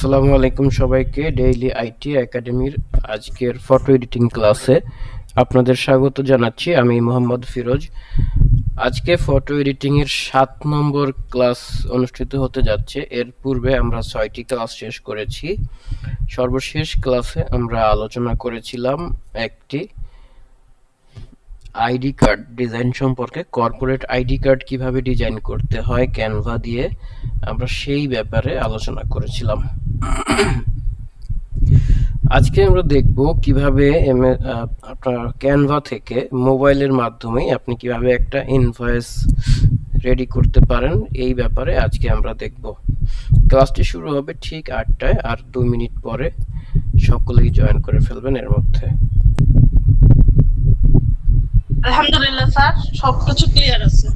আসসালামু আলাইকুম সবাইকে। ডেইলি আইটি একাডেমির আজকের ফটো এডিটিং ক্লাসে আপনাদের স্বাগত জানাচ্ছি। আমি মোহাম্মদ ফিরোজ। আজকে ফটো এডিটিং এর 7 নম্বর ক্লাস অনুষ্ঠিত হতে যাচ্ছে। এর পূর্বে আমরা 6টি ক্লাস শেষ করেছি। সর্বশেষ ক্লাসে আমরা আলোচনা করেছিলাম একটি আইডি কার্ড ডিজাইন সম্পর্কে। কর্পোরেট আইডি কার্ড কিভাবে ডিজাইন করতে হয় ক্যানভা দিয়ে, আমরা সেই ব্যাপারে আলোচনা করেছিলাম। আজকে আমরা দেখব কিভাবে আপনার ক্যানভা থেকে মোবাইলের মাধ্যমে আপনি কিভাবে একটা ইনভয়েস রেডি করতে পারেন, এই ব্যাপারে আজকে আমরা দেখব। ক্লাসটি শুরু হবে ঠিক 8টায়, আর 2 মিনিট পরে সকলেই জয়েন করে ফেলবেন এর মধ্যে। আলহামদুলিল্লাহ স্যার, সবকিছু ক্লিয়ার আছে।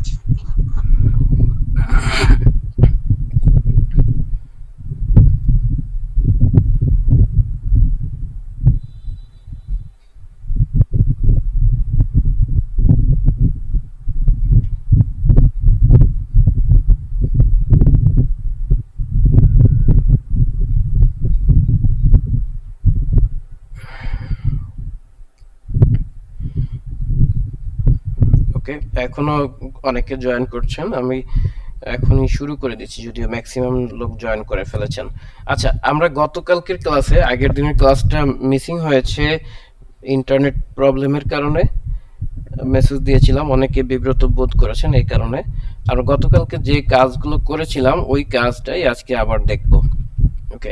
ওকে, এখনো অনেকে জয়েন করছেন, আমি এখনই শুরু করে দিচ্ছি, যদিও ম্যাক্সিমাম লোক জয়েন করে ফেলেছেন। আচ্ছা, আমরা গতকালকের ক্লাসে, আগের দিনের ক্লাসটা মিসিং হয়েছে ইন্টারনেট প্রবলেমের কারণে। মেসেজ দিয়েছিলাম, অনেকে বিব্রত বোধ করেছেন এই কারণে। আর গতকালকে যে কাজগুলো করেছিলাম ওই কাজটাই আজকে আবার দেখব। ওকে,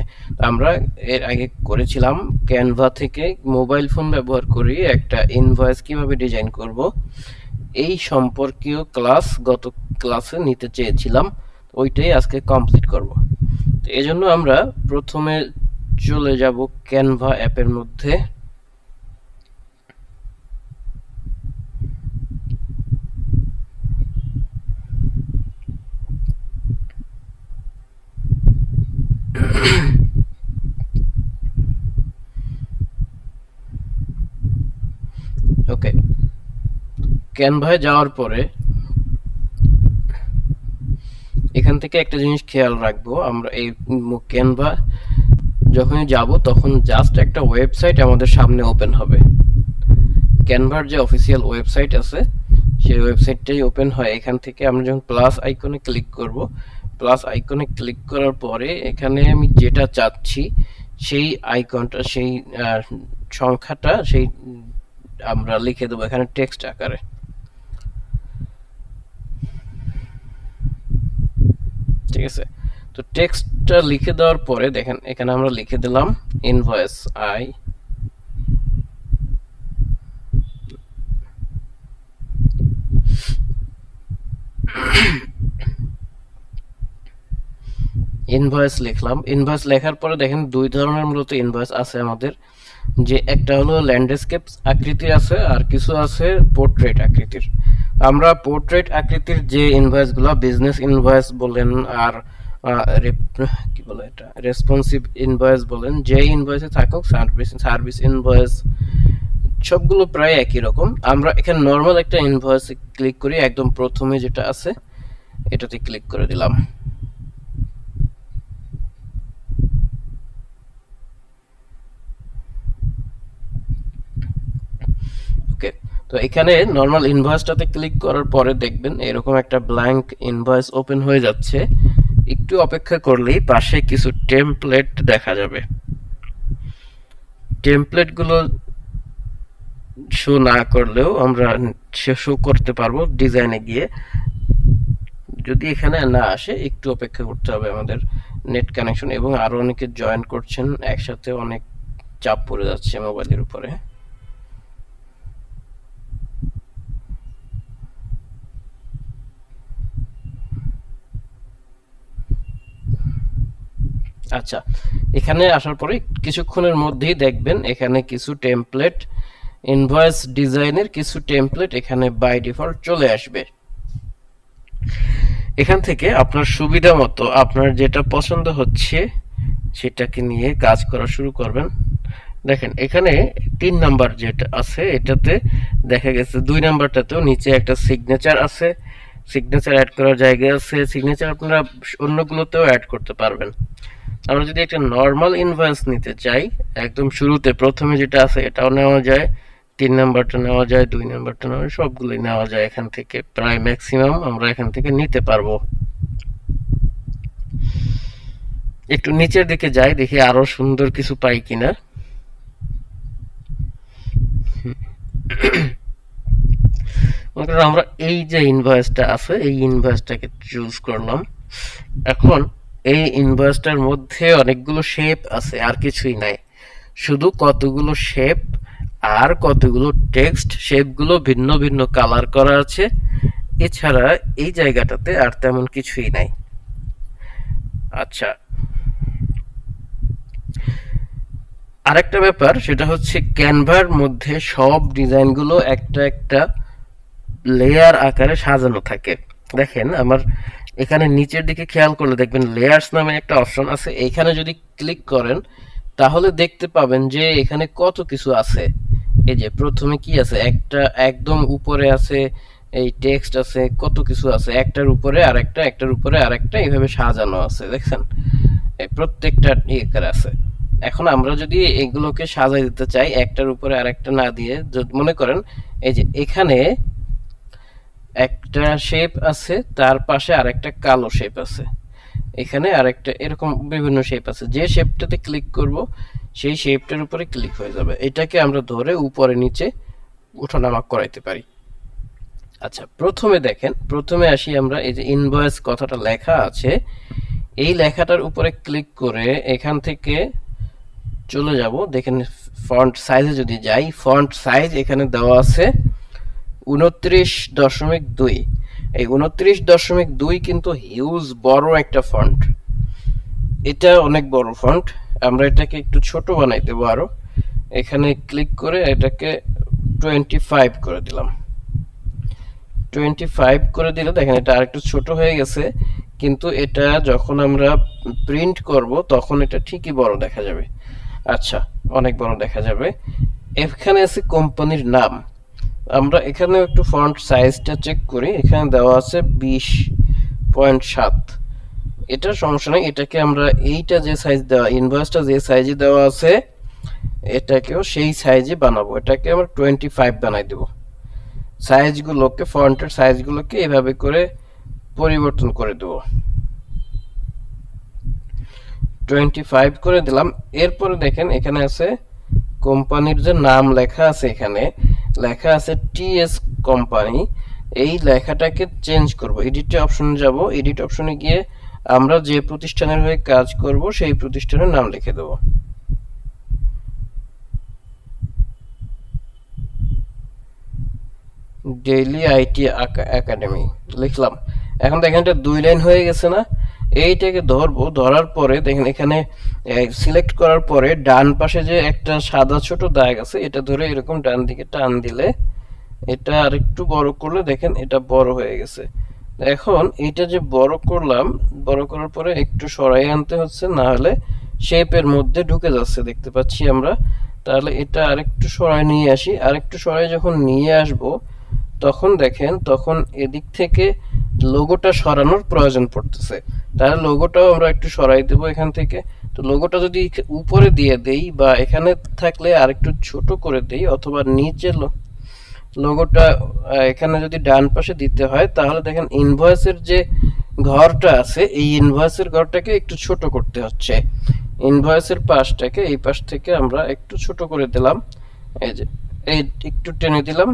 আমরা এর আগে করেছিলাম ক্যানভা থেকে মোবাইল ফোন ব্যবহার করে একটা ইনভয়েস কিভাবে ডিজাইন করব, এই সম্পর্কীয় ক্লাস গত ক্লাসে নিতে চেয়েছিলাম, ওইটাই আজকে কমপ্লিট করব। তো এজন্য আমরা প্রথমে চলে যাব ক্যানভা অ্যাপের মধ্যে। ওকে, ক্যানভায় যাওয়ার পরে এখান থেকে একটা জিনিস খেয়াল রাখবো, আমরা এই ক্যানভা যখনই যাব তখন জাস্ট একটা ওয়েবসাইট আমাদের সামনে ওপেন হবে। ক্যানভার যে অফিসিয়াল ওয়েবসাইট আছে সেই ওয়েবসাইটটাই ওপেন হয়। এখান থেকে আমরা যখন প্লাস আইকনে ক্লিক করব, প্লাস আইকনে ক্লিক করার পরে এখানে আমি যেটা চাচ্ছি সেই আইকনটা, সেই সংখ্যাটা, সেই আমরা লিখে দেবো এখানে টেক্সট আকারে। ঠিক আছে, তো টেক্সটটা লিখে দেওয়ার পরে দেখেন এখানে আমরা লিখে দিলাম ইনভয়েস আই। ইনভয়েস লিখলাম। ইনভয়েস লেখার পরে দেখেন দুই ধরনের মূলত ইনভয়েস আছে আমাদের, যে একটা হলো ল্যান্ডস্কেপ আকৃতির আছে, আর কিছু আছে পোর্ট্রেট আকৃতির। আমরা পোর্ট্রেট আকৃতির যে ইনভয়েসগুলো, বিজনেস ইনভয়েস বলেন আর কি বলে এটা, রেসপন্সিভ ইনভয়েস বলেন, যে ইনভয়েসে থাকুক, সার্ভিস ইনভয়েস, সবগুলো প্রায় একই রকম। আমরা এখানে নর্মাল একটা ইনভয়েসে ক্লিক করি, একদম প্রথমে যেটা আছে এটাতে ক্লিক করে দিলাম। ওকে, তো এখানে নর্মাল ইনভয়েসটাতে ক্লিক করার পরে দেখবেন এরকম একটা ব্ল্যাঙ্ক ইনভয়েস ওপেন হয়ে যাচ্ছে। একটু অপেক্ষা করলেই পাশে কিছু টেমপ্লেট দেখা যাবে। টেমপ্লেটগুলো শো না করলেও আমরা শো করতে পারবো ডিজাইনে গিয়ে। যদি এখানে না আসে একটু অপেক্ষা করতে হবে আমাদের নেট কানেকশন, এবং আরো অনেকে জয়েন করছেন একসাথে, অনেক চাপ পড়ে যাচ্ছে মোবাইলের উপরে। আচ্ছা, এখানে আসার পরে কিছুক্ষণের মধ্যেই দেখবেন এখানে কিছু টেমপ্লেট, ইনভয়েস ডিজাইনের কিছু টেমপ্লেট এখানে বাই ডিফল্ট চলে আসবে। এখান থেকে আপনার সুবিধা মতো আপনার যেটা পছন্দ হচ্ছে সেটাকে নিয়ে কাজ করা শুরু করবেন। দেখেন এখানে 3 নাম্বার যেটা আছে এটাতে দেখা গেছে 2 নাম্বারটাতেও নিচে একটা সিগনেচার আছে, সিগনেচার অ্যাড করার জায়গা আছে। সিগনেচার আপনারা অন্যগুলোতেও অ্যাড করতে পারবেন। আমরা যদি একটা নর্মাল ইনভয়েস নিতে চাই, একদম শুরুতে প্রথমে যেটা আছে এটাও নেওয়া যায়, 3 নাম্বারটা নেওয়া যায়, 2 নাম্বারটা নেওয়া যায়, সবগুলোই নেওয়া যায় এখান থেকে। প্রায় ম্যাক্সিমাম আমরা এখান থেকে নিতে পারবো। একটু নিচের দিকে যাই, দেখি আরো সুন্দর কিছু পাই কিনা। আমরা এই যে ইনভয়েসটা আছে এই ইনভয়েসটাকে চুজ করলাম। এখন এই ইনভয়েসটার মধ্যে অনেকগুলো শেপ আছে, আর কিছুই নাই, শুধু কতগুলো শেপ আর কতগুলো টেক্সট। শেপগুলো ভিন্ন ভিন্ন কালার করা আছে, এছাড়া এই জায়গাটাতে আর তেমন কিছুই নাই। আচ্ছা, আরেকটা ব্যাপার সেটা হচ্ছে ক্যানভার মধ্যে সব ডিজাইনগুলো একটা একটা লেয়ার আকারে সাজানো থাকে। দেখেন আমার এখানে নিচের দিকে খেয়াল করলে দেখবেন লেয়ার্স নামে একটা অপশন আছে, এখানে যদি ক্লিক করেন তাহলে দেখতে পাবেন যে এখানে কত কিছু আছে। এই যে প্রথমে কি আছে, একটা একদম উপরে আছে এই টেক্সট আছে, কত কিছু আছে, একটার উপরে আরেকটা, একটার উপরে আরেকটা, এইভাবে সাজানো আছে, দেখছেন এই প্রত্যেকটা ইয়ে করে আছে। এখন আমরা যদি এগুলোকে সাজাই দিতে চাই একটার উপরে আরেকটা না দিয়ে, যদি মনে করেন এই যে এখানে একটা শেপ আছে, তার পাশে আরেকটা কালো শেপ আছে, এখানে আরেকটা, এরকম বিভিন্ন শেপ আছে, যে শেপটাতে ক্লিক করব সেই শেপটার উপরে ক্লিক হয়ে যাবে। এটাকে আমরা ধরে উপরে নিচে ওঠানামা করাইতে পারি। আচ্ছা, প্রথমে দেখেন, প্রথমে আসি আমরা, এই যে ইনভয়েস কথাটা লেখা আছে এই লেখাটার উপরে ক্লিক করে এখান থেকে চলে যাব। দেখেন ফন্ট সাইজে যদি যাই, ফন্ট সাইজ এখানে দেওয়া আছে 29.2। এই 29.2 কিন্তু হিউজ বড় একটা ফন্ট, এটা অনেক বড় ফন্ট। আমরা এটাকে একটু ছোট বানাই দেবো আরো। এখানে ক্লিক করে এটাকে 25 করে দিলাম। 25 করে দিলে দেখেন এটা আরেকটু ছোট হয়ে গেছে, কিন্তু এটা যখন আমরা প্রিন্ট করব তখন এটা ঠিকই বড় দেখা যাবে। আচ্ছা, অনেক বড় দেখা যাবে। এখানে আছে কোম্পানির নাম, আমরা এখানে একটু ফন্ট সাইজটা চেক করি, এখানে দেওয়া আছে 20.7। এটা সমস্যা নেই, এটাকে আমরা এইটা যে সাইজ দেওয়া, ইনভয়েসটা যে সাইজে দেওয়া আছে এটাকেও সেই সাইজে বানাবো, এটাকে আমরা 25 বানাই দেব। সাইজগুলোকে, ফন্টের সাইজগুলোকে এভাবে করে পরিবর্তন করে দেব। 25 করে দিলাম। এরপরে দেখেন এখানে আছে কোম্পানির যে নাম লেখা আছে, এখানে লেখা আছে টিএস কোম্পানি। এই লেখাটাকে চেঞ্জ করব, এডিট অপশনে যাব, এডিট অপশনে গিয়ে আমরা যে প্রতিষ্ঠানের হয়ে কাজ করব সেই প্রতিষ্ঠানের নাম লিখে দেব। ডেইলি আইটি একাডেমি লিখলাম। এখন দেখেন এটা 2 লাইন হয়ে গেছে না? এইটাকে ধরবো, ধরার পরে দেখেন এখানে সিলেক্ট করার পরে ডান পাশে যে একটা সাদা ছোট দাগ আছে, এটা ধরে এরকম ডান দিকে টান দিলে এটা আরেকটু বড় করলে দেখেন এটা বড় হয়ে গেছে। এখন এটা যে বড় করলাম, বড় করার পরে একটু সরাই আনতে হচ্ছে, না হলে শেপের মধ্যে ঢুকে যাচ্ছে, দেখতে পাচ্ছি আমরা। তাহলে এটা আরেকটু সরাই নিয়ে আসি, আরেকটু সরাই যখন নিয়ে আসব তখন দেখেন, তখন এদিক থেকে লোগোটা সরানোর প্রয়োজন পড়তেছে, তাহলে লোগোটাও আমরা একটু সরাই দেব এখান থেকে। তো লোগোটা যদি উপরে দিয়ে দেই বা এখানে থাকলে আরেকটু ছোট করে দেই, অথবা নিচে লোগোটা এখানে যদি ডান পাশে দিতে হয়, তাহলে দেখেন ইনভয়েসের যে ঘরটা আছে এই ইনভয়েসের ঘরটাকে একটু ছোট করতে হচ্ছে। ইনভয়েসের পাশটাকে এই পাশ থেকে আমরা একটু ছোট করে দিলাম, এই যে এই একটু টেনে দিলাম।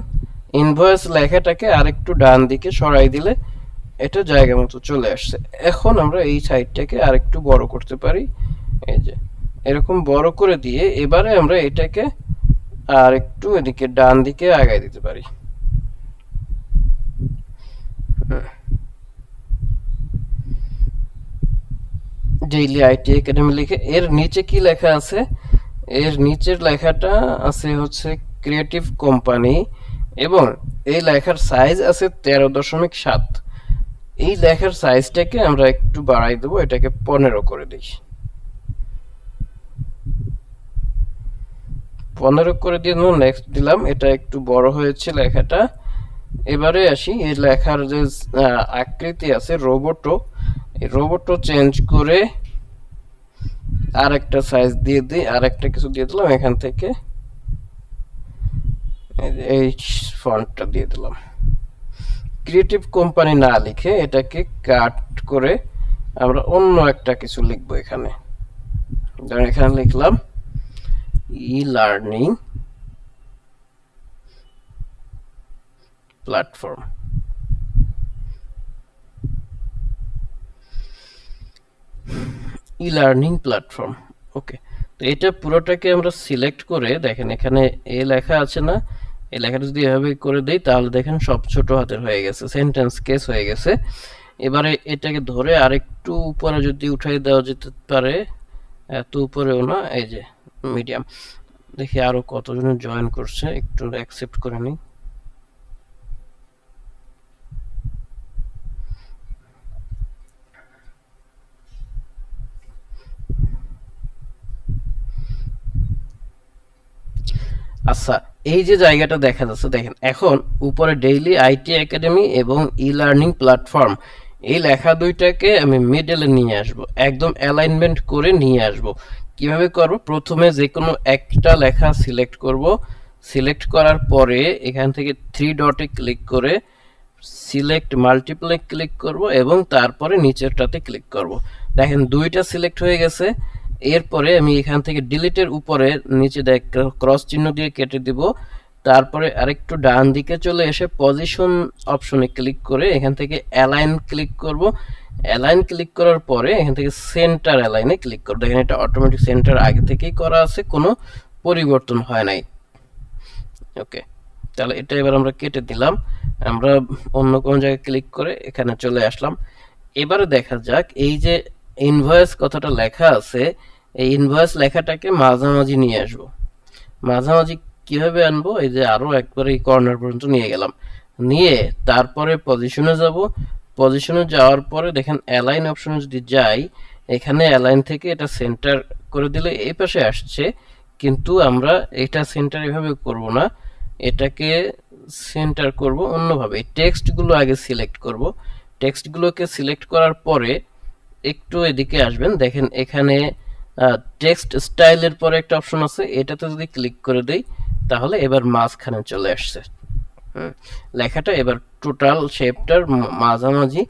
ইনভয়েস লেখাটাকে আরেকটু ডান দিকে সরাই দিলে এটা জায়গা মতো চলে আসছে। এখন আমরা এই সাইডটাকে আরেকটু বড় করতে পারি, এই যে এরকম বড় করে দিয়ে এবারে আমরা এটাকে আর একটু এদিকে ডান দিকে আগাই দিতে পারি। ডেইলি আইটি একাডেমি লিখে এর নিচে কি লেখা আছে, এর নিচের লেখাটা আছে হচ্ছে ক্রিয়েটিভ কোম্পানি, এবং এই লেখার সাইজ আছে 13.7। এই লেখার সাইজটাকে আমরা একটু বাড়াই দেবো, এটাকে 15 করে দিই। 15 করে দিয়ে নেক্সট দিলাম, এটা একটু বড় হয়েছে লেখাটা। এবারে আসি এই লেখার যে আকৃতি আছে রোবটো, এই রোবটো চেঞ্জ করে আর একটা সাইজ দিয়ে দিই, আর একটা কিছু দিয়ে দিলাম এখান থেকে, এই ফন্টটা দিয়ে দিলাম। ক্রিয়েটিভ কোম্পানি না লিখে এটাকে কাট করে আমরা অন্য একটা কিছু লিখবো এখানে। ধরেন এখানে লিখলাম e learning platform. E learning platform, okay. তো এটা পুরোটাকে আমরা সিলেক্ট করে দেখেন এখানে এ লেখা আছে না, এই লেখাটা যদি এভাবে করে দেই তাহলে দেখেন সব ছোট হাতের হয়ে গেছে, সেন্টেন্স কেস হয়ে গেছে। এবারে এটাকে ধরে আরেকটু উপরে যদি উঠাই দেওয়া যেতে পারে, এত উপরেও না, এই যে মিডিয়াম। দেখি আরো কতজন জয়েন করছে, একটু অ্যাকসেপ্ট করে নিই। আচ্ছা, এই যে জায়গাটা দেখা যাচ্ছে দেখেন, এখন উপরে ডেইলি আইটি একাডেমি এবং ই লার্নিং প্ল্যাটফর্ম এই লেখা দুইটাকে আমি মিডলে নিয়ে আসব, একদম অ্যালাইনমেন্ট করে নিয়ে আসব। কিভাবে করব? প্রথমে যে কোনো একটা লেখা সিলেক্ট করব, সিলেক্ট করার পরে এখান থেকে থ্রি ডটে ক্লিক করে সিলেক্ট মাল্টিপ্লে ক্লিক করব এবং তারপরে নিচেরটাতে ক্লিক করব। দেখেন দুইটা সিলেক্ট হয়ে গেছে। এরপরে আমি এখান থেকে ডিলিটের উপরে নিচে দেখ ক্রস চিহ্ন দিয়ে কেটে দিব। তারপরে আরেকটু ডান দিকে চলে এসে পজিশন অপশনে ক্লিক করে এখান থেকে অ্যালাইন ক্লিক করব। অ্যালাইন ক্লিক করার পরে এখান থেকে সেন্টার অ্যালাইনে ক্লিক করব। দেখেন এটা অটোমেটিক সেন্টার আগে থেকেই করা আছে, কোনো পরিবর্তন হয় নাই। ওকে, তাহলে এটা এবার আমরা কেটে দিলাম। আমরা অন্য কোনো জায়গায় ক্লিক করে এখানে চলে আসলাম। এবারে দেখা যাক এই যে ইনভয়েস কথাটা লেখা আছে, এই ইনভয়েস লেখাটাকে মাঝামাঝি নিয়ে আসবো। মাঝামাঝি কিভাবে আনবো? এই যে আরো একবার এই কর্নার পর্যন্ত নিয়ে গেলাম, নিয়ে তারপরে পজিশনে যাব। পজিশনে যাওয়ার পরে দেখেন অ্যালাইন অপশনে যদি যাই, এখানে অ্যালাইন থেকে এটা সেন্টার করে দিলে এই পাশে আসছে, কিন্তু আমরা এটা সেন্টার এভাবে করব না, এটাকে সেন্টার করব অন্যভাবে। টেক্সটগুলো আগে সিলেক্ট করব। টেক্সটগুলোকে সিলেক্ট করার পরে একটু এদিকে আসবেন, দেখেন এখানে টেক্সট স্টাইলের পরে একটা অপশন আছে, এটাতে যদি ক্লিক করে দেই তাহলে এবার মাঝখানে চলে আসছে। লেখাটা এবার টোটাল শেপটার মাঝামাঝি,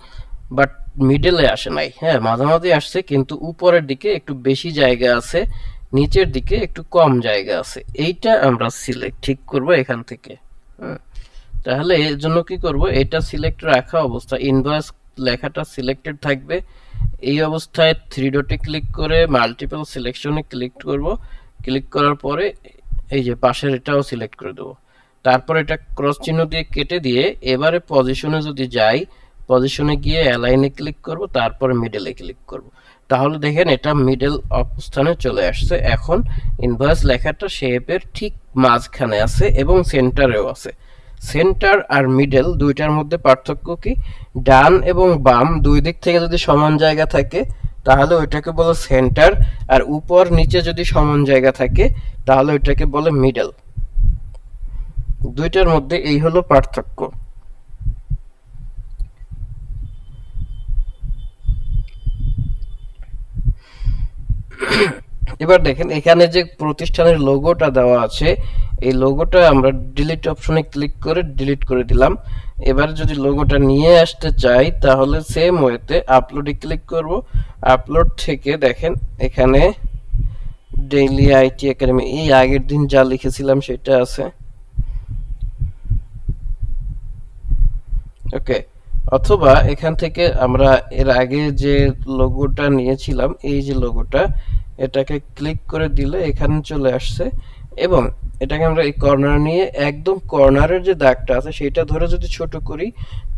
বাট মিডলে আসে নাই। হ্যাঁ, মাঝামাঝি আসছে, কিন্তু উপরের দিকে একটু বেশি জায়গা আছে, নিচের দিকে একটু কম জায়গা আছে। এইটা আমরা সিলেক্ট ঠিক করব এখান থেকে। তাহলে এর জন্য কি করব, এটা সিলেক্ট রাখা অবস্থা ইনভয়েস লেখাটা সিলেক্টেড থাকবে। এই অবস্থায় থ্রি ডটে ক্লিক করে মাল্টিপল সিলেকশনে ক্লিক করব। ক্লিক করার পরে এই যে পাশের এটাও সিলেক্ট করে দেবো। তারপর এটা ক্রস চিহ্ন দিয়ে কেটে দিয়ে এবারে পজিশনে যদি যাই, পজিশনে গিয়ে অ্যালাইনে ক্লিক করব, তারপরে মিডলে ক্লিক করব। তাহলে দেখেন এটা মিডল অবস্থানে চলে আসছে। এখন ইনভয়েস লেখাটা শেপের ঠিক মাঝখানে আছে এবং সেন্টারেও আছে। সেন্টার আর মিডল দুইটার মধ্যে পার্থক্য কি? ডান এবং বাম দুই দিক থেকে যদি সমান জায়গা থাকে তাহলে ওইটাকে বলে সেন্টার, আর উপর নিচে যদি সমান জায়গা থাকে তাহলে ওইটাকে বলে মিডল। দুইটার মধ্যে এই হলো পার্থক্য। এবার দেখেন এখানে যে প্রতিষ্ঠানের লোগোটা দেওয়া আছে, এই লোগোটা আমরা ডিলিট অপশনে ক্লিক করে ডিলিট করে দিলাম। এবার যদি লোগোটা নিয়ে আসতে চাই তাহলে সেম ওয়েতে আপলোডে ক্লিক করব। আপলোড থেকে দেখেন এখানে ডেইলি আইটি একাডেমি, এই আগের দিন যা লিখেছিলাম সেটা আছে। ওকে, অথবা এখান থেকে আমরা এর আগে যে লোগোটা নিয়েছিলাম, এই যে লোগোটা, এটাকে ক্লিক করে দিলে এখানে চলে আসছে। এবং এটাকে আমরা এই কর্নার নিয়ে একদম কর্নারের যে দাগটা আছে সেটা ধরে যদি ছোট করি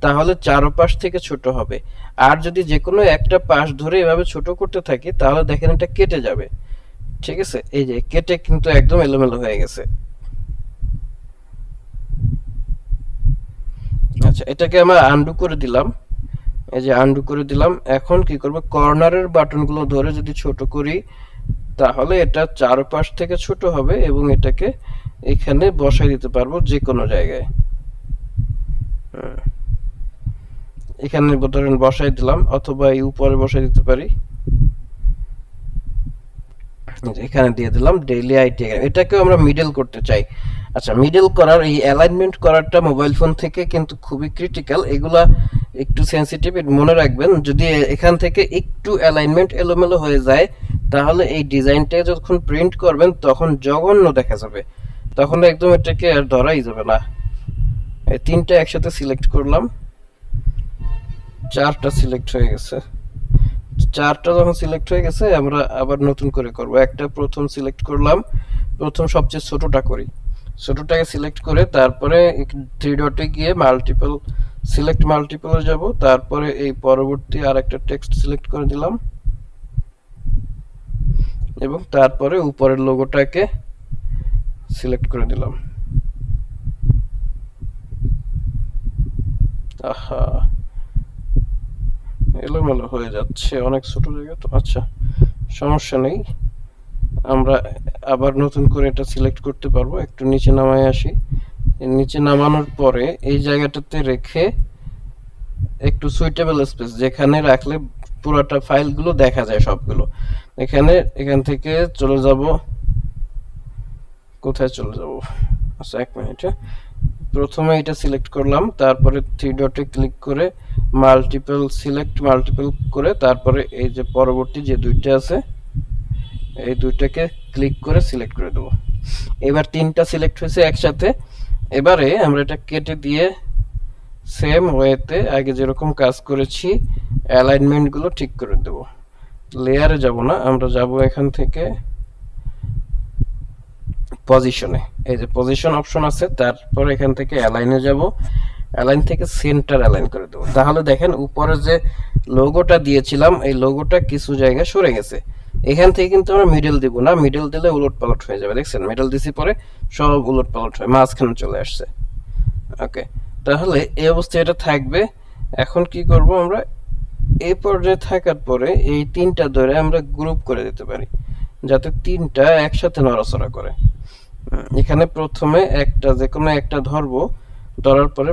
তাহলে চারপাশ থেকে ছোট হবে। আর যদি যে কোনো একটা পাশ ধরে এভাবে ছোট করতে থাকি তাহলে দেখেন এটা কেটে যাবে। ঠিক আছে, এই যে কেটে কিন্তু একদম এলোমেলো হয়ে গেছে। আচ্ছা, এটাকে আমরা আনডু করে দিলাম। এই যে আনডু করে দিলাম। এখন কি করব, কর্নারের বাটনগুলো ধরে যদি ছোট করি তাহলে এটা চারপাশ থেকে ছোট হবে এবং এটাকে এখানে বসাই দিতে পারবো যে কোনো জায়গায়। এখানে ধরেন বসাই দিলাম, অথবা এই উপরে বসাই দিতে পারি। এখানে দিয়ে দিলাম ডেইলি আইটি। এটাকেও আমরা মিডল করতে চাই। আচ্ছা, মিডল করার এই অ্যালাইনমেন্ট করারটা মোবাইল ফোন থেকে কিন্তু খুবই ক্রিটিক্যাল। এগুলা একটু সেনসিটিভ, মনে রাখবেন। যদি এখান থেকে একটু অ্যালাইনমেন্ট এলোমেলো হয়ে যায়, তাহলে এই ডিজাইনটা যখন প্রিন্ট করবেন তখন জঘন্য দেখা যাবে, তখন একদম এটাকে আর ধরাই যাবে না। এই তিনটা একসাথে সিলেক্ট করলাম, চারটা সিলেক্ট হয়ে গেছে। চারটা যখন সিলেক্ট হয়ে গেছে, আমরা আবার নতুন করে করব। একটা প্রথম সিলেক্ট করলাম, প্রথম সবচেয়ে ছোটটা করি। ছোটটাকে সিলেক্ট করে তারপরে থ্রি ডটে গিয়ে মাল্টিপল সিলেক্ট মাল্টিপলে যাব, তারপরে এই পরবর্তী আর একটা টেক্সট সিলেক্ট করে দিলাম এবং তারপরে উপরের লোগোটাকে সিলেক্ট করে দিলাম। আহা, এলোমেলো হয়ে যাচ্ছে, অনেক ছোট জায়গা তো। আচ্ছা, সমস্যা নেই, আমরা আবার নতুন করে এটা সিলেক্ট করতে পারবো। একটু নিচে নামায় আসি। নিচে নামানোর পরে এই জায়গাটাতে রেখে একটু সুইটেবল স্পেস, যেখানে রাখলে পুরোটা ফাইলগুলো দেখা যায় সবগুলো। এখান থেকে চলে যাব, কোথায় চলে যাব? আচ্ছা, এক মিনিট। প্রথমে এটা সিলেক্ট করলাম, তারপরে থ্রি ডটে ক্লিক করে সিলেক্ট মাল্টিপল করে তারপরে এই যে পরবর্তী যে দুইটা আছে এই দুইটাকে ক্লিক করে সিলেক্ট করে দেবো। এবার তিনটা সিলেক্ট হয়েছে একসাথে। এবারে আমরা এটা কেটে দিয়ে সেম ওয়েতে আগে যেরকম কাজ করেছি অ্যালাইনমেন্টগুলো ঠিক করে দেব। লেয়ারে যাব না, আমরা যাব এখান থেকে পজিশনে। এই যে পজিশন অপশন আছে, তারপর এখান থেকে অ্যালাইনে যাব। অ্যালাইন থেকে সেন্টার অ্যালাইন করে দেবো। তাহলে দেখেন উপরে যে লোগোটা দিয়েছিলাম এই লোগোটা কিছু জায়গায় সরে গেছে। এখান থেকে কিন্তু আমরা মিডল দিব না, মিডল দিলে উলট পালট হয়ে যাবে। দেখছেন, মিডল দিছি পরে সব উলট পালট হয়, মাঝখানে চলে আসছে। ওকে, তাহলে এই অবস্থায় এটা থাকবে। এখন কি করব, আমরা এই পর্যায়ে থাকার পরে এই তিনটা ধরে আমরা গ্রুপ করে দিতে পারি, যাতে তিনটা একসাথে নড়াচড়া করে। এখানে প্রথমে একটা যে কোনো একটা ধরবো, ধরার পরে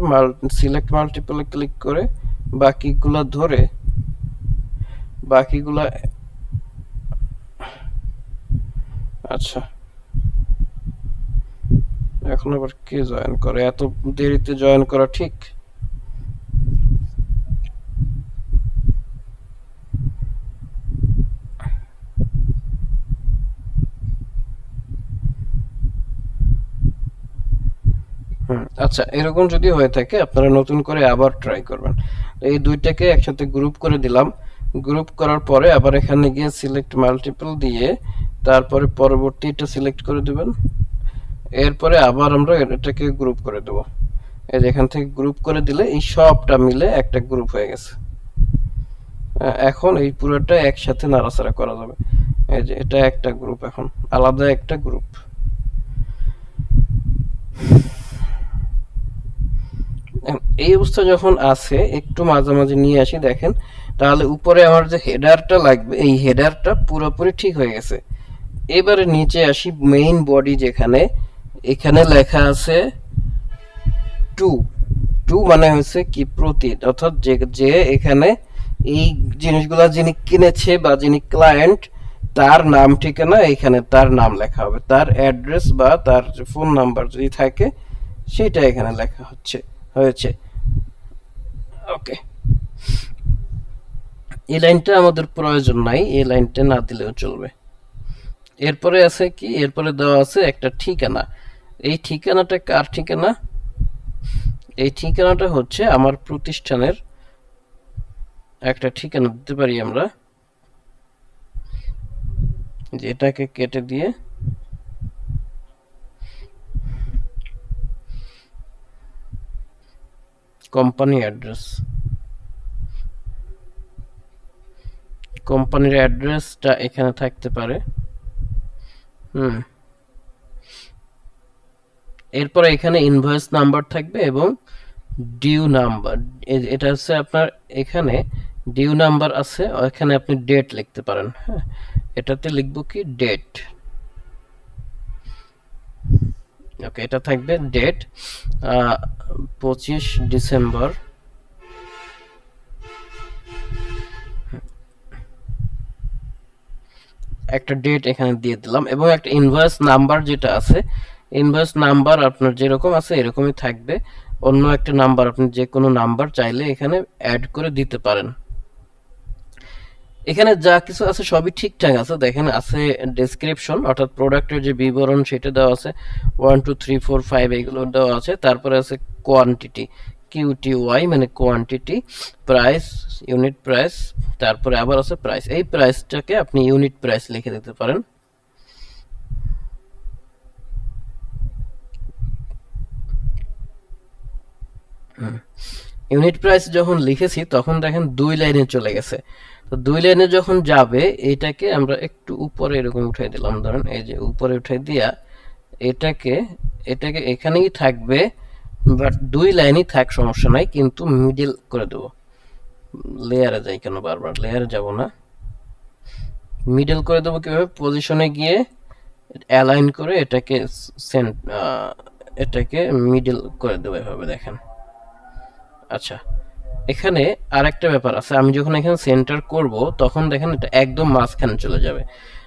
সিলেক্ট মাল্টিপলে ক্লিক করে বাকিগুলা ধরে বাকিগুলা। আচ্ছা, এখন আবার কে জয়েন করে? এত দেরিতে জয়েন করা ঠিক? আচ্ছা, এরকম যদি হয়ে থাকে আপনারা নতুন করে আবার ট্রাই করবেন। এই দুইটাকে একসাথে গ্রুপ করে দিলাম। গ্রুপ করার পরে আবার এখানে গিয়ে সিলেক্ট মাল্টিপল দিয়ে তারপরে পরবর্তীটা সিলেক্ট করে দিবেন। এরপরে আবার আমরা এটাকে গ্রুপ করে দেব। এই যে এখান থেকে গ্রুপ করে দিলে এই সবটা মিলে একটা গ্রুপ হয়ে গেছে। এখন এই পুরোটা একসাথে নাড়াচাড়া করা যাবে। এই যে এটা একটা গ্রুপ, এখন আলাদা একটা গ্রুপ। এই অবস্থা যখন আছে, একটু মাঝামাঝি নিয়ে আসি, দেখেন তাহলে উপরে আমার যে হেডারটা লাগবে এই হেডারটা পুরোপুরি ঠিক হয়ে গেছে। এবারে নিচে আসি, মেইন বডি যেখানে, এখানে লেখা আছে টু। টু মানে হচ্ছে কি প্রতি, অর্থাৎ যে এখানে এই জিনিসগুলা যিনি কিনেছে বা যিনি ক্লায়েন্ট, তার নাম ঠিকানা এখানে তার নাম লেখা হবে, তার অ্যাড্রেস বা তার ফোন নাম্বার যদি থাকে সেটা এখানে লেখা হয়েছে। ওকে, এই লাইনটা আমাদের প্রয়োজন নাই, এই লাইনটা না দিলেও চলবে। এরপরে আছে কি, এরপরে দেওয়া আছে একটা ঠিকানা। এই ঠিকানাটা কার ঠিকানা? এই ঠিকানাটা হচ্ছে আমার প্রতিষ্ঠানের একটা ঠিকানা দিতে পারি আমরা, যেটাকে কেটে দিয়ে কোম্পানি অ্যাড্রেস, কোম্পানির অ্যাড্রেসটা এখানে থাকতে পারে। এরপরে এখানে ইনভয়েস নাম্বার থাকবে এবং ডিউ নাম্বার। এটা হচ্ছে আপনার, এখানে ডিউ নাম্বার আছে, এখানে আপনি ডেট লিখতে পারেন। হ্যাঁ, এটাতে লিখবো কি ডেট। ওকে, এটা থাকবে ডেট 25 ডিসেম্বর। একটা ডেট এখানে দিয়ে দিলাম এবং একটা ইনভয়েস নাম্বার যেটা আছে, ইনভয়েস নাম্বার আপনার যেরকম আছে এরকমই থাকবে। অন্য একটা নাম্বার আপনি যে কোনো নাম্বার চাইলে এখানে অ্যাড করে দিতে পারেন। এখানে যা কিছু আছে সবই ঠিকঠাক আছে। দেখেন আছে ডেসক্রিপশন অর্থাৎ প্রোডাক্টের যে বিবরণ সেটা দেওয়া আছে, 1 2 3 4 5 এগুলো দেওয়া আছে। তারপরে আছে কোয়ান্টিটি, QTY মানে কোয়ান্টিটি, প্রাইস ইউনিট প্রাইস, তারপরে আবার আছে প্রাইস। এই প্রাইসটাকে আপনি ইউনিট প্রাইস লিখে দিতে পারেন। ইউনিট প্রাইস যখন লিখেছি তখন দেখেন 2 লাইনে চলে গেছে। তো 2 লাইনে যখন যাবে এটাকে আমরা একটু উপরে এরকম উঠাই দিলাম, ধরেন এই যে উপরে উঠাই দিয়া এটাকে এটাকে এখানেই থাকবে, বাট 2 লাইনই থাক সমস্যা নাই, কিন্তু মিডল করে দেব। লেয়ারে যাই কেন, বারবার লেয়ারে যাব না, মিডল করে দেবো কিভাবে, পজিশনে গিয়ে অ্যালাইন করে এটাকে এটাকে মিডল করে দেবো এভাবে, দেখেন। আচ্ছা, এখানে আরেকটা ব্যাপার আছে, আমি যখন এখানে সেন্টার করব তখন দেখেন এটা একদম মাঝখানে চলে যাবে।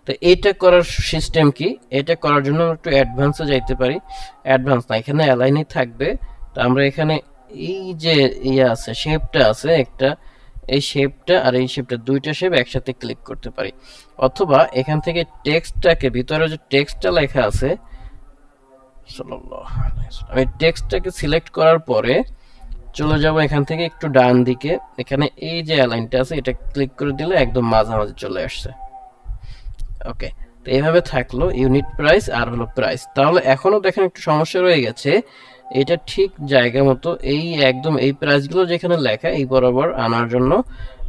তো এটা করার সিস্টেম কি, এটা করার জন্য আমরা একটু অ্যাডভান্সে যাইতে পারি। অ্যাডভান্স না, এখানে অ্যালাইনই থাকবে। তো আমরা এখানে এই যে ইয়ে আছে, শেপটা আছে একটা, এই শেপটা আর এই শেপটা, দুইটা শেপ একসাথে ক্লিক করতে পারি। অথবা এখান থেকে টেক্সটটাকে, ভিতরে যে টেক্সটটা লেখা আছে, আমি টেক্সটটাকে সিলেক্ট করার পরে চলে যাব এখান থেকে একটু ডান দিকে, এখানে এই যে অ্যালাইনটা আছে এটা ক্লিক করে দিলে একদম মাঝামাঝি চলে আসছে। ওকে, তো এইভাবে থাকলো ইউনিট প্রাইস আর হলো প্রাইস। তাহলে এখনো দেখেন একটু সমস্যা রয়ে গেছে, এটা ঠিক জায়গা মতো এই একদম এই প্রাইসগুলো যেখানে লেখা এই বরাবর আনার জন্য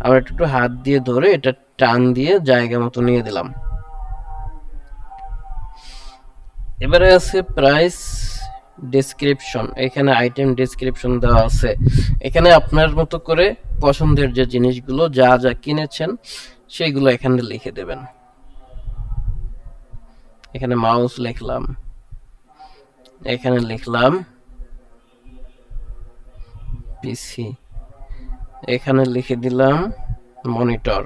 আমরা একটু হাত দিয়ে ধরে এটা টান দিয়ে জায়গা মতো নিয়ে দিলাম। এবারে আছে প্রাইস ডেসক্রিপশন, এখানে আইটেম ডেসক্রিপশন দেওয়া আছে। এখানে আপনার মতো করে পছন্দের যে জিনিসগুলো যা যা কিনেছেন সেইগুলো এখানে লিখে দেবেন। এখানে মাউস লিখলাম, এখানে লিখলাম পিসি, এখানে লিখে দিলাম মনিটর,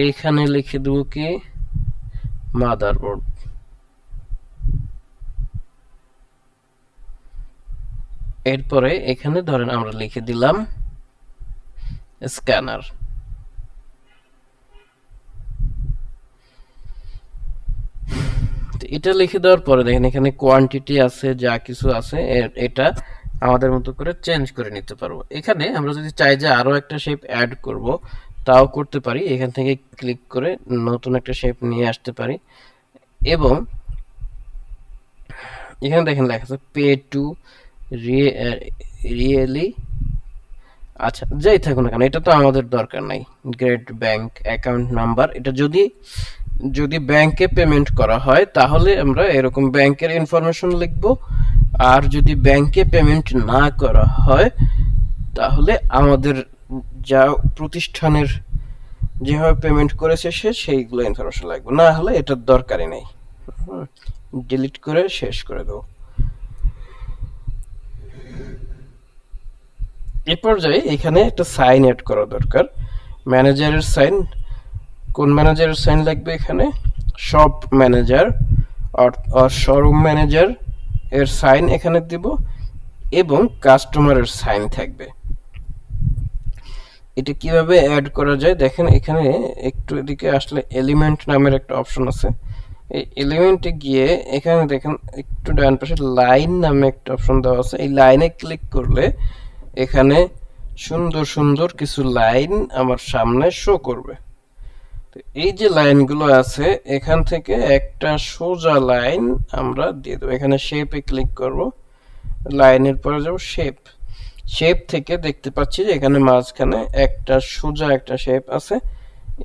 এইখানে লিখে দেবো কি মাদারবোর্ড, এরপরে এখানে ধরেন আমরা লিখে দিলাম স্ক্যানার। এটা লিখে দেওয়ার পরে দেখেন এখানে কোয়ান্টিটি আছে, যা কিছু আছে এটা আমাদের মতো করে চেঞ্জ করে নিতে পারবো। এখানে আমরা যদি চাই যে আরো একটা শেপ অ্যাড করব তাও করতে পারি, এখান থেকে ক্লিক করে নতুন একটা শেপ নিয়ে আসতে পারি। এবং এখানে দেখেন লেখা আছে পে টু রিয়েলি, আচ্ছা যাই থাকুন না কেন এটা তো আমাদের দরকার নাই। গ্রেট ব্যাংক অ্যাকাউন্ট নাম্বার, এটা যদি যদি ব্যাংকে পেমেন্ট করা হয় তাহলে আমরা এরকম ব্যাংকের ইনফরমেশন লিখব, আর যদি ব্যাংকে পেমেন্ট না করা হয় তাহলে আমাদের যা প্রতিষ্ঠানের যেভাবে পেমেন্ট করেছে সে সেইগুলো ইনফরমেশন লাগবে, না হলে এটার দরকারই নেই। ডিলিট করে শেষ করে দেবো। এ পর্যায়ে এখানে একটা সাইন অ্যাড করা দরকার, ম্যানেজারের সাইন। কোন ম্যানেজারের সাইন লাগবে, এখানে শপ ম্যানেজার আর শোরুম ম্যানেজার এর সাইন এখানে দিব, এবং কাস্টমারের সাইন থাকবে। এটা কিভাবে অ্যাড করা যায় দেখেন, এখানে একটু এদিকে আসলে এলিমেন্ট নামের একটা অপশন আছে, এই এলিমেন্টে গিয়ে এখানে দেখেন একটু ডান পাশে লাইন নামে একটা অপশন দেওয়া আছে, এই লাইনে ক্লিক করলে এখানে সুন্দর সুন্দর কিছু লাইন আমার সামনে শো করবে। এই যে লাইনগুলো আছে এখান থেকে একটা সোজা লাইন আমরা দিয়ে দেবো, এখানে শেপে ক্লিক করব, লাইনের পরে যাব শেপ, শেপ থেকে দেখতে পাচ্ছি যে এখানে মাঝখানে একটা সোজা একটা শেপ আছে,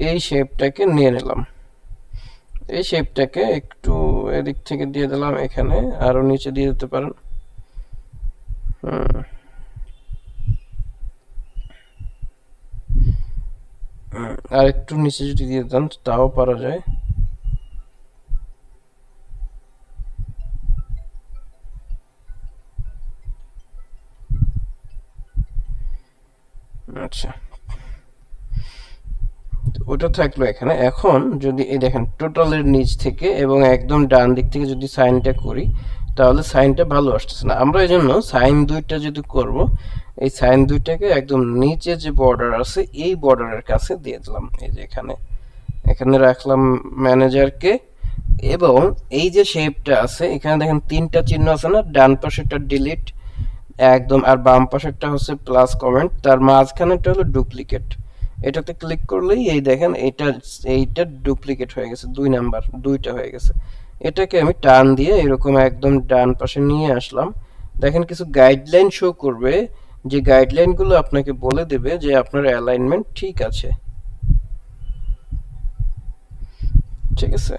এই শেপটাকে নিয়ে নিলাম, এই শেপটাকে একটু এদিক থেকে দিয়ে দিলাম, এখানে আরো নিচে দিয়ে দিতে পারেন। আর একটু নিচে যদি দিয়ে দেন তাও পারা যায়। আচ্ছা, ওটা থাকলো এখানে। এখন যদি এই দেখেন টোটালের নিচ থেকে এবং একদম ডান দিক থেকে যদি সাইনটা করি তাহলে সাইনটা ভালো আসতেছে না। আমরা এই জন্য সাইন দুইটা যদি করব, এই সাইন দুইটাকে একদম নিচে যে বর্ডার আছে এই বর্ডারের কাছে দিয়ে দিলাম। এই যে এখানে এখানে রাখলাম ম্যানেজারকে, এবং এই যে শেপটা আছে এখানে দেখেন তিনটা চিহ্ন আছে না, ডান পাশেরটা ডিলিট একদম, আর বাম পাশেরটা হচ্ছে প্লাস কমেন্ট, তার মাঝখানেরটা হলো ডুপ্লিকেট। এটাতে ক্লিক করলেই এই দেখেন এইটা ডুপ্লিকেট হয়ে গেছে, 2 নাম্বার দুইটা হয়ে গেছে। এটাকে আমি টান দিয়ে এরকম একদম ডান পাশে নিয়ে আসলাম। দেখেন কিছু গাইডলাইন শো করবে, যে গাইডলাইনগুলো আপনাকে বলে দেবে যে আপনার অ্যালাইনমেন্ট ঠিক আছে। ঠিক আছে,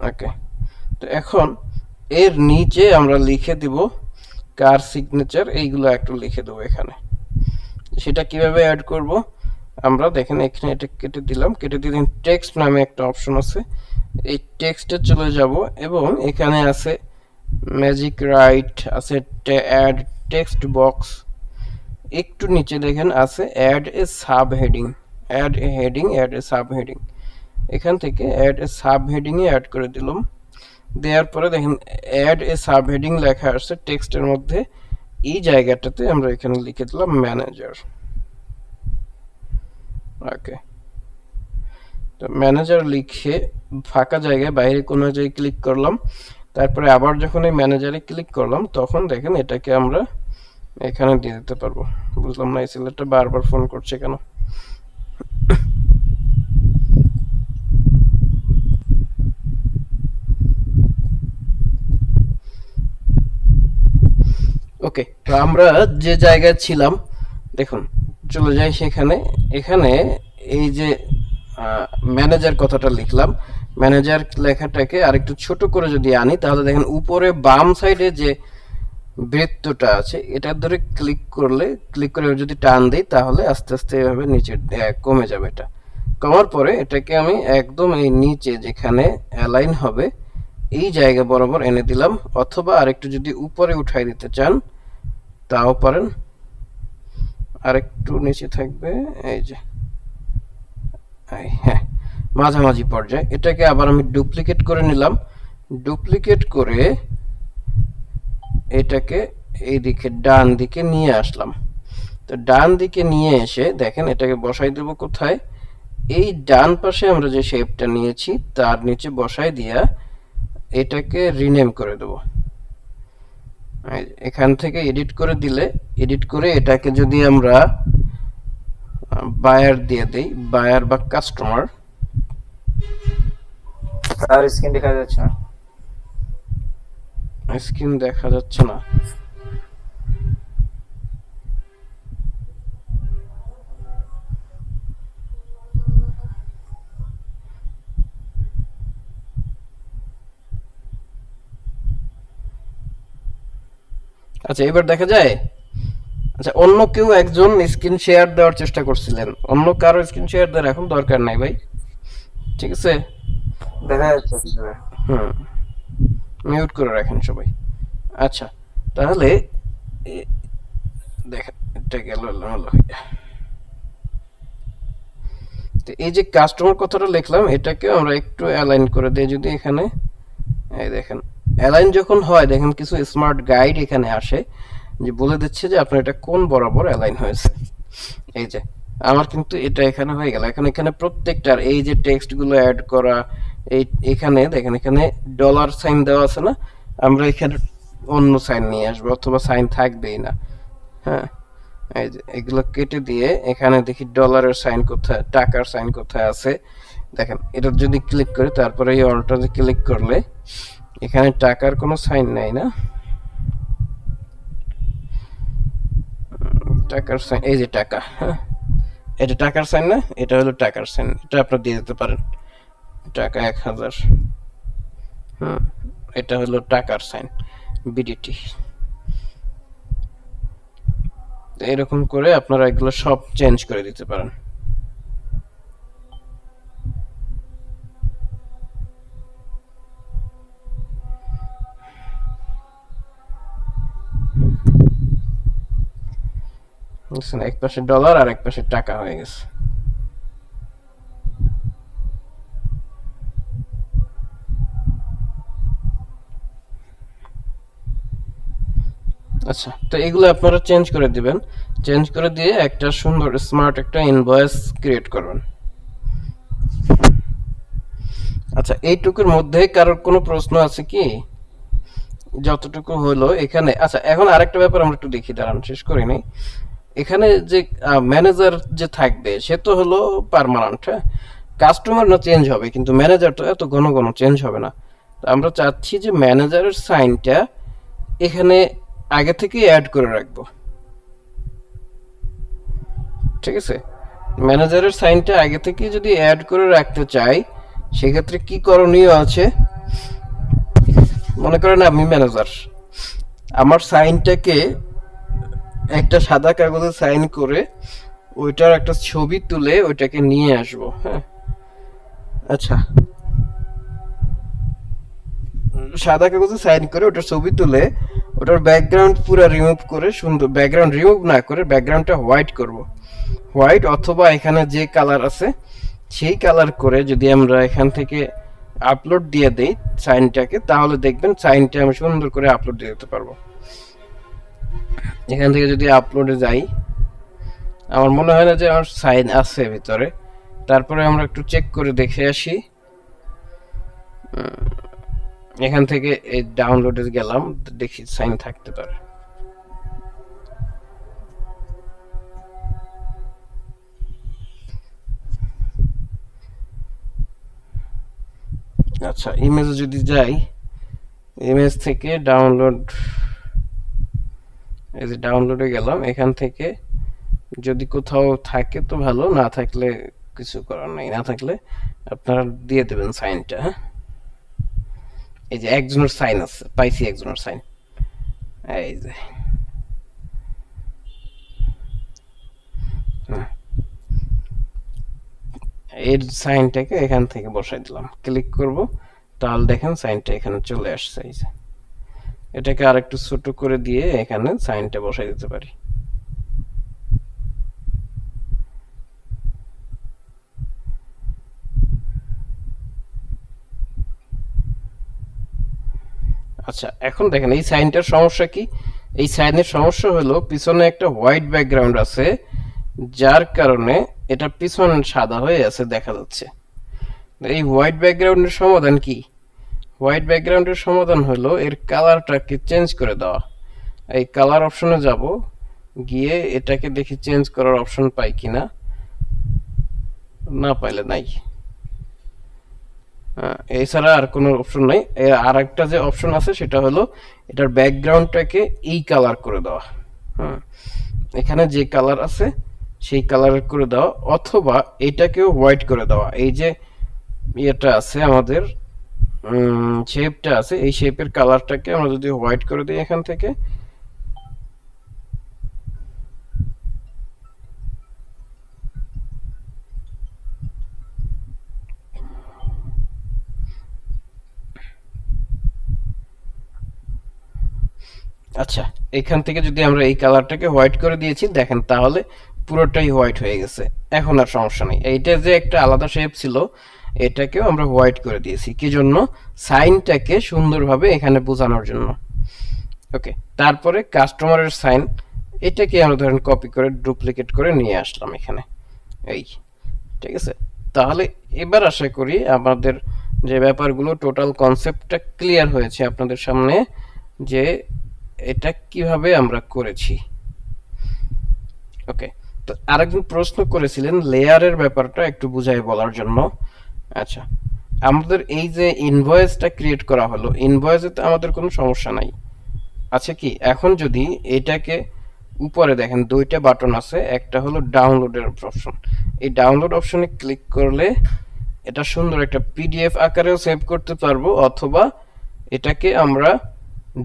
ওকে। তো এখন এর নিচে আমরা লিখে দিব কার সিগনেচার, এইগুলো একটু লিখে দেবো এখানে। সেটা কিভাবে অ্যাড করব আমরা দেখেন এখানে এটা কেটে দিলাম, কেটে দিয়ে টেক্সট নামে একটা অপশন আছে, এই টেক্সটে চলে যাব এবং এখানে আছে ম্যাজিক রাইট আছে, অ্যাড টেক্সট বক্স, একটু নিচে দেখেন আছে add a subheading, add a heading, add a subheading. এখান থেকে অ্যাড এ সাব হেডিং এ অ্যাড করে দিলাম। দেওয়ার পরে দেখেন অ্যাড এ সাব হেডিং লেখা আসছে টেক্সটের মধ্যে, এই জায়গাটাতে আমরা এখানে লিখে দিলাম ম্যানেজার। ওকে, তো ম্যানেজার লিখে ফাঁকা জায়গায় বাইরে কোনো জায়গায় ক্লিক করলাম, তারপরে আবার যখন এই ম্যানেজারে ক্লিক করলাম তখন দেখেন এটাকে আমরা এখানে দিয়ে দিতে পারবো। বুঝলাম না এই ছেলেটা বারবার ফোন করছে কেন। ওকে, তো আমরা যে জায়গায় ছিলাম দেখুন চলে যাই সেখানে। এখানে এই যে ম্যানেজার কথাটা লিখলাম, ম্যানেজার লেখাটাকে আরেকটু ছোট করে যদি আনি তাহলে দেখেন উপরে বাম সাইডে যে বৃত্তটা আছে এটার ধরে ক্লিক করলে, ক্লিক করে যদি টান দিই তাহলে আস্তে আস্তে এভাবে নিচে কমে যাবে। এটা কমার পরে এটাকে আমি একদম এই নিচে যেখানে অ্যালাইন হবে এই জায়গা বরাবর এনে দিলাম, অথবা আরেকটু যদি উপরে উঠাই দিতে চান তাও পারেন, আরেকটু নিচে থাকবে এই যে, হ্যাঁ মাঝামাঝি পর্যায়ে। এটাকে আবার আমি ডুপ্লিকেট করে নিলাম, ডুপ্লিকেট করে এটাকে এই দিকে ডান দিকে নিয়ে আসলাম। তো ডান দিকে নিয়ে এসে দেখেন এটাকে বসাই দেব কোথায়, এই ডান পাশে আমরা যে শেপটা নিয়েছি তার নিচে বসাই দিয়া এটাকে রিনেম করে দেব। এখান থেকে এডিট করে দিলে, এডিট করে এটাকে যদি আমরা বায়ার দিয়ে দেই, বায়ার বা কাস্টমার। আর স্ক্রিন দেখা যাচ্ছে না, স্ক্রিন দেখা যাচ্ছে না। আচ্ছা এবার দেখা যায়। আচ্ছা অন্য কেউ একজন স্ক্রিন শেয়ার দেওয়ার চেষ্টা করছিলেন, অন্য কারো স্ক্রিন শেয়ার দেওয়ার এখন দরকার নাই ভাই, ঠিক আছে? দেখা যাচ্ছে কিছু। হুম, মিউট করে রাখেন সবাই। আচ্ছা তাহলে দেখেন এটা গেল হলো। তো এই যে কাস্টমার কথাটা লিখলাম এটাকে আমরা একটু অ্যালাইন করে দেই যদি এখানে, এই দেখেন অ্যালাইন যখন হয় দেখেন কিছু স্মার্ট গাইড এখানে আসে যে বলে দিচ্ছে যে আপনার এটা কোন বরাবর অ্যালাইন হয়েছে। এই যে আমার কিন্তু এটা এখানে হয়ে গেল। এখন এখানে প্রত্যেকটার এই যে টেক্সট গুলো অ্যাড করা, এই এখানে দেখেন এখানে ডলার সাইন দেওয়া আছে না, আমরা এখানে অন্য সাইন নিয়ে আসবো অথবা সাইন থাকবেই না। হ্যাঁ, এই যে এগুলো কেটে দিয়ে এখানে দেখি ডলারের সাইন কোথায়, টাকার সাইন কোথায় আছে। দেখেন এটা যদি ক্লিক করি তারপরে এই অলটাতে ক্লিক করলে এখানে টাকার কোনো সাইন নাই না, টাকার সাইন এই যে টাকা, হ্যাঁ এটা টাকার সাইন না, এটা হলো টাকার সাইন, এটা আপনারা দিয়ে দিতে পারেন টাকা 1000। হুম, এটা হলো টাকার সাইন বিডিটি। এরকম করে আপনারা এগুলো সব চেঞ্জ করে দিতে পারেন। বুঝছেন, এক পাশে ডলার আর এক পাশে টাকা হয়ে গেছে। আচ্ছা, তো এগুলো আপনারা চেঞ্জ করে দিবেন। চেঞ্জ করে দিয়ে একটা সুন্দর স্মার্ট একটা ইনভয়েস ক্রিয়েট করবেন। আচ্ছা, এইটুকুর মধ্যে কারোর কোনো প্রশ্ন আছে কি? যতটুকু হলো এখানে। আচ্ছা, এখন আরেকটা ব্যাপার আমরা একটু দেখি, দাঁড়ান শেষ করিনি। এখানে যে ম্যানেজার যে থাকবে সে তো হলো পার্মানেন্ট, হ্যাঁ। কাস্টমার না চেঞ্জ হবে, কিন্তু ম্যানেজার তো এত ঘন ঘন চেঞ্জ হবে না। তো আমরা চাচ্ছি যে ম্যানেজারের সাইনটা এখানে আগে থেকে অ্যাড করে রাখবো, ঠিক আছে। ম্যানেজারের সাইনটা আগে থেকে যদি অ্যাড করে রাখতে চাই, সেক্ষেত্রে কি করণীয় আছে? মনে করেন আমি ম্যানেজার, আমার সাইনটাকে একটা সাদা কাগজে সাইন করে ওইটার একটা ছবি তুলে ওইটাকে নিয়ে আসবো, হ্যাঁ। আচ্ছা, সাদা কাগজে সাইন করে ওটার ছবি তুলে ওটার ব্যাকগ্রাউন্ড পুরো রিমুভ করে, সুন্দর ব্যাকগ্রাউন্ড রিমুভ না করে ব্যাকগ্রাউন্ডটা হোয়াইট করব। হোয়াইট অথবা এখানে যে কালার আছে সেই কালার করে যদি আমরা এখান থেকে আপলোড দিয়ে দেই সাইনটাকে, তাহলে দেখবেন সাইনটা আমি সুন্দর করে আপলোড দিয়ে দিতে পারবো। এখান থেকে যদি আপলোডে যাই, আমার মনে হয় না যে আমার সাইন আছে ভিতরে। তারপরে আমরা একটু চেক করে দেখে আসি। এখান থেকে এই ডাউনলোডে গেলাম, দেখি সাইন থাকতে পারে। আচ্ছা, ইমেজে যদি যাই, ইমেজ থেকে ডাউনলোড, এই যে ডাউনলোডে গেলাম, এখান থেকে যদি কোথাও থাকে তো ভালো, না থাকলে কিছু করার নেই। না থাকলে আপনারা দিয়ে দেবেন সাইনটা, হ্যাঁ। এই যে একজনের সাইন আছে, পাইছি একজনের সাইন, এই যে এর সাইনটাকে এখান থেকে বসাই দিলাম। ক্লিক করব, তাহলে দেখেন সাইনটা এখানে চলে আসছে। এই যে এটাকে আরেকটু ছোট করে দিয়ে এখানে সাইনটা বসাই দিতে পারি। আচ্ছা, এখন দেখেন এই সাইনটার সমস্যা কি? এই সাইনের সমস্যা হলো পিছনে একটা হোয়াইট ব্যাকগ্রাউন্ড আছে, যার কারণে এটা পিছন সাদা হয়ে আছে দেখা যাচ্ছে। এই হোয়াইট ব্যাকগ্রাউন্ডের সমাধান কি? হোয়াইট ব্যাকগ্রাউন্ডের সমাধান হলো এর কালারটাকে চেঞ্জ করে দেওয়া। এই কালার অপশনে যাব, গিয়ে এটাকে দেখি চেঞ্জ করার অপশন পাই কিনা। না পাইলে নাই, এছাড়া আর কোনো অপশন নাই। আর একটা যে অপশন আছে সেটা হলো এটার ব্যাকগ্রাউন্ডটাকে এই কালার করে দেওয়া। এখানে যে কালার আছে সেই কালার করে দেওয়া, অথবা এটাকেও হোয়াইট করে দেওয়া। এই যে ইয়েটা আছে আমাদের, শেপটা আছে, এই শেপের কালারটাকে আমরা যদি হোয়াইট করে দিই এখান থেকে, আচ্ছা এখান থেকে যদি আমরা এই কালারটাকে হোয়াইট করে দিয়েছি দেখেন, তাহলে পুরোটাই হোয়াইট হয়ে গেছে। এখন আর সমস্যা নেই। এইটা যে একটা আলাদা শেপ ছিল এটাকেও আমরা হোয়াইট করে দিয়েছি, কি জন্য? সাইনটাকে সুন্দরভাবে এখানে বোঝানোর জন্য। ওকে, তারপরে কাস্টমারের সাইন, এটাকে আমরা ধরেন কপি করে ডুপ্লিকেট করে নিয়ে আসলাম এখানে, এই ঠিক আছে। তাহলে এবার আশা করি আমাদের যে ব্যাপারগুলো, টোটাল কনসেপ্টটা ক্লিয়ার হয়েছে আপনাদের সামনে, যে এটা কিভাবে আমরা করেছি। ওকে, তো আরেকজন প্রশ্ন করেছিলেন লেয়ারের ব্যাপারটা একটু বুঝাই বলার জন্য। আচ্ছা, আমাদের এই যে ইনভয়েসটা ক্রিয়েট করা হলো, ইনভয়েসে তো আমাদের কোনো সমস্যা নাই, আছে কি? এখন যদি এটাকে উপরে দেখেন দুইটা বাটন আছে, একটা হলো ডাউনলোডের অপশন। এই ডাউনলোড অপশনে ক্লিক করলে এটা সুন্দর একটা পিডিএফ আকারেও সেভ করতে পারবো, অথবা এটাকে আমরা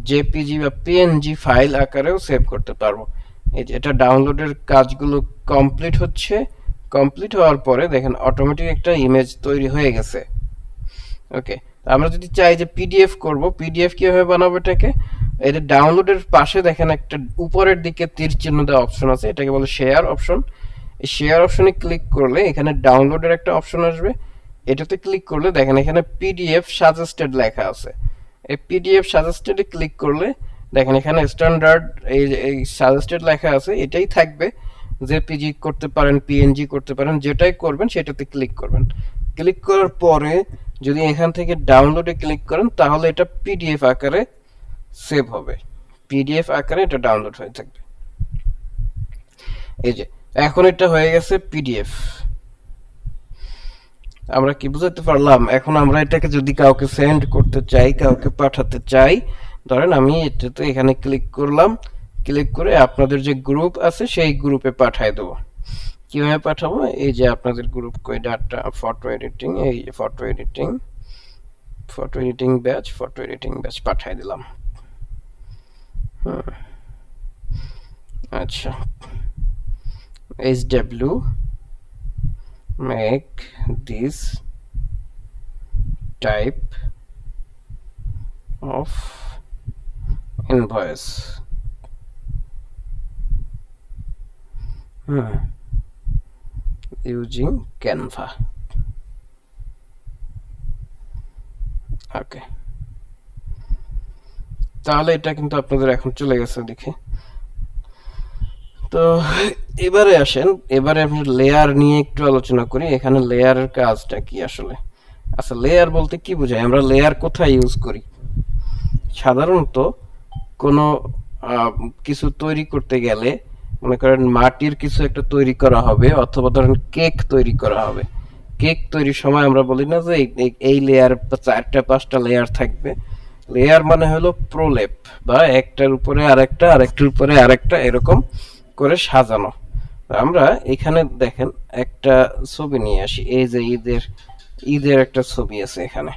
জেপিজি বা পিএনজি ফাইল আকারেও সেভ করতে পারবো। এই যে এটা ডাউনলোডের কাজগুলো কমপ্লিট হচ্ছে, কমপ্লিট হওয়ার পরে দেখেন অটোমেটিক একটা ইমেজ তৈরি হয়ে গেছে। ওকে, আমরা যদি চাই যে পিডিএফ করব, পিডিএফ কিভাবে বানাবো এটাকে? এই যে ডাউনলোডের পাশে দেখেন একটা উপরের দিকে তীর চিহ্ন দেওয়া অপশন আছে, এটাকে বলে শেয়ার অপশন। এই শেয়ার অপশনে ক্লিক করলে এখানে ডাউনলোডের একটা অপশন আসবে, এটাতে ক্লিক করলে দেখেন এখানে পিডিএফ সাজেস্টেড লেখা আছে। এই পিডিএফ সাজেস্টেডে ক্লিক করলে দেখেন এখানে স্ট্যান্ডার্ড এই সাজেস্টেড লেখা আছে, এটাই থাকবে। জেপিজি করতে পারেন, পিএনজি করতে পারেন, যেটাই করবেন সেটাতে ক্লিক করবেন। ক্লিক করার পরে যদি এখান থেকে ডাউনলোডে ক্লিক করেন তাহলে এটা পিডিএফ আকারে সেভ হবে, পিডিএফ আকারে এটা ডাউনলোড হয়ে থাকবে। এই যে এখন এটা হয়ে গেছে পিডিএফ। আমরা কি বুঝাতে পারলাম? এখন আমরা এটাকে যদি কাউকে সেন্ড করতে চাই, কাউকে পাঠাতে চাই, ধরেন আমি এটাতে এখানে ক্লিক করলাম, ক্লিক করে আপনাদের যে গ্রুপ আছে সেই গ্রুপে পাঠিয়ে দেবো। কিভাবে পাঠাবো? এই যে আপনাদের গ্রুপ কই ডাটা ফটো এডিটিং, এই ফটো এডিটিং ব্যাচ পাঠিয়ে দিলাম। আচ্ছা, HW make this type of invoice using Canva. ওকে, তাহলে এটা কিন্তু আপনাদের এখন চলে গেছে দেখে। তো এবারে আসেন, এবারে আপনি লেয়ার নিয়ে একটু আলোচনা করি। এখানে লেয়ারের কাজটা কি আসলে? আচ্ছা, লেয়ার বলতে কি বোঝায়? আমরা লেয়ার কোথায় ইউজ করি? সাধারণত কোনো কিছু তৈরি করতে গেলে, মনে করেন মাটির কিছু একটা তৈরি করা হবে, অথবা ধরেন কেক তৈরি করা হবে। কেক তৈরির সময় আমরা বলি না যে এই লেয়ার 4-5টা লেয়ার থাকবে। লেয়ার মানে হলো প্রলেপ, বা একটার উপরে আরেকটা, আরেকটার উপরে আরেকটা, এরকম করে সাজানো। আমরা এখানে দেখেন একটা ছবি নিয়ে আসি। এই যে ঈদের একটা ছবি আছে এখানে।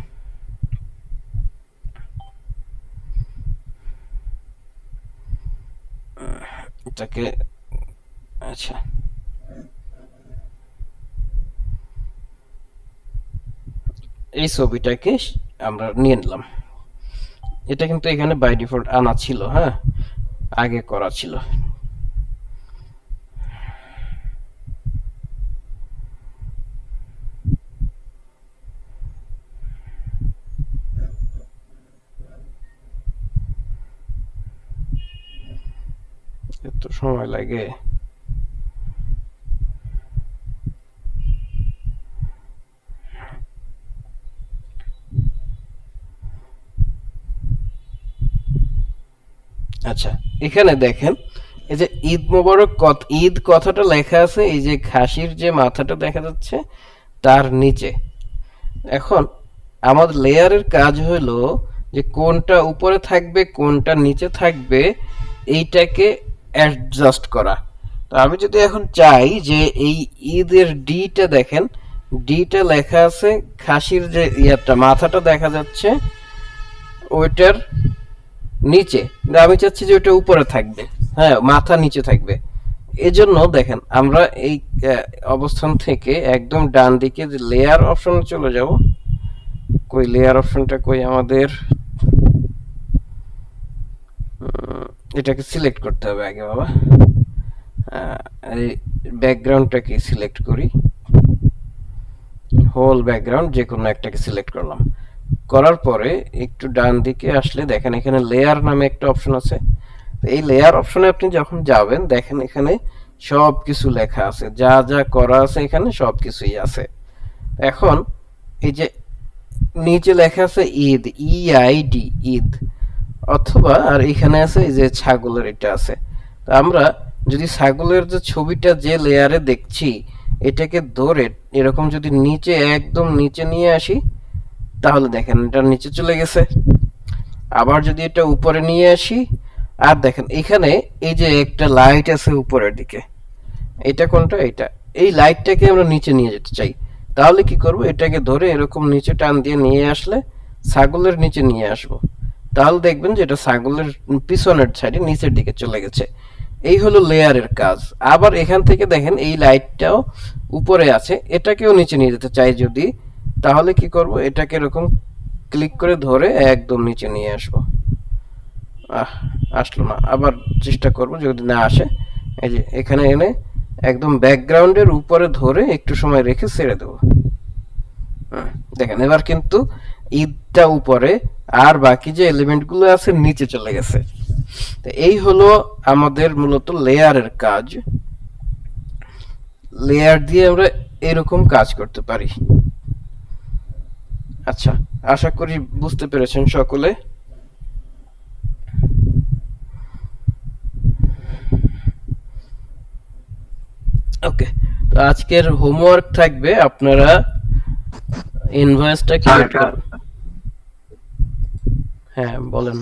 এটাকে আচ্ছা, এই ছবিটাকে আমরা নিয়ে নিলাম। এটা কিন্তু এখানে বাই ডিফল্ট আনা ছিল, হ্যাঁ, আগে করা ছিল। এত সময় লাগে? আচ্ছা, এখানে দেখেন এই যে ঈদ মোবারক, ঈদ কথাটা লেখা আছে এই যে খাসির যে মাথাটা দেখা যাচ্ছে তার নিচে। এখন আমাদের লেয়ারের কাজ হলো যে কোনটা উপরে থাকবে কোনটা নিচে থাকবে এইটাকে অ্যাডজাস্ট করা। তো আমি যদি এখন চাই যে এই ঈদের ডিটা দেখেন, ডিটা লেখা আছে খাসির যে ইয়াটা মাথাটা দেখা যাচ্ছে ওইটার নিচে, আমি চাচ্ছি যে ওটা উপরে থাকবে, হ্যাঁ, মাথা নিচে থাকবে। এজন্য দেখেন আমরা এই অবস্থান থেকে একদম ডান দিকে যে লেয়ার অপশনে চলে যাব। কই লেয়ার অপশনটা কই আমাদের? এটাকে সিলেক্ট করতে হবে আগে বাবা। এই ব্যাকগ্রাউন্ডটাকে সিলেক্ট করি, হোল ব্যাকগ্রাউন্ড যে কোনো একটাকে সিলেক্ট করলাম। করার পরে একটু ডান দিকে আসলে দেখেন এখানে লেয়ার নামে একটা অপশন আছে। এই লেয়ার অপশনে আপনি যখন যাবেন দেখেন এখানে সব কিছু লেখা আছে, যা যা করা আছে এখানে সব কিছুই আছে। এখন এই যে নিচে লেখা আছে ঈদ, EID, ঈদ, অথবা আর এখানে আছে এই যে ছাগলের এটা আছে। তো আমরা যদি ছাগলের যে ছবিটা যে লেয়ারে দেখছি এটাকে ধরে এরকম যদি নিচে একদম নিচে নিয়ে আসি তাহলে দেখেন এটা নিচে চলে গেছে। আবার যদি এটা উপরে নিয়ে আসি, আর দেখেন এখানে এই যে একটা লাইট আছে উপরের দিকে, এটা কোনটা? এটা। এই লাইটটাকে আমরা নিচে নিয়ে যেতে চাই, তাহলে কি করব? এটাকে ধরে এরকম নিচে টান দিয়ে নিয়ে আসলে ছাগলের নিচে নিয়ে আসব, তাহলে দেখবেন যে এটা ছাগলের পিছনের সাইডে নিচের দিকে চলে গেছে। এই হলো লেয়ারের কাজ। আবার এখান থেকে দেখেন এই লাইটটাও উপরে আছে, এটাকেও নিচে নিয়ে যেতে চাই যদি, তাহলে কি করব? এটাকে এরকম ক্লিক করে ধরে একদম নিচে নিয়ে আসবো। আসলো না, আবার চেষ্টা করব, যদি না আসে এই যে এখানে এনে একদম ব্যাকগ্রাউন্ডের উপরে ধরে একটু সময় রেখে ছেড়ে দেবো। দেখেন এবার কিন্তু ঈদটা উপরে আর বাকি যে এলিমেন্ট গুলো আছে নিচে চলে গেছে। তো এই হলো আমাদের মূলত লেয়ারের কাজ। লেয়ার দিয়ে আমরা এরকম কাজ করতে পারি। আচ্ছা, আশা করি বুঝতে পেরেছেন সকলে। ওকে, তো আজকের হোমওয়ার্ক থাকবে আপনারা ইনভয়েসটা ক্রিয়েট করুন। হ্যাঁ বলেন।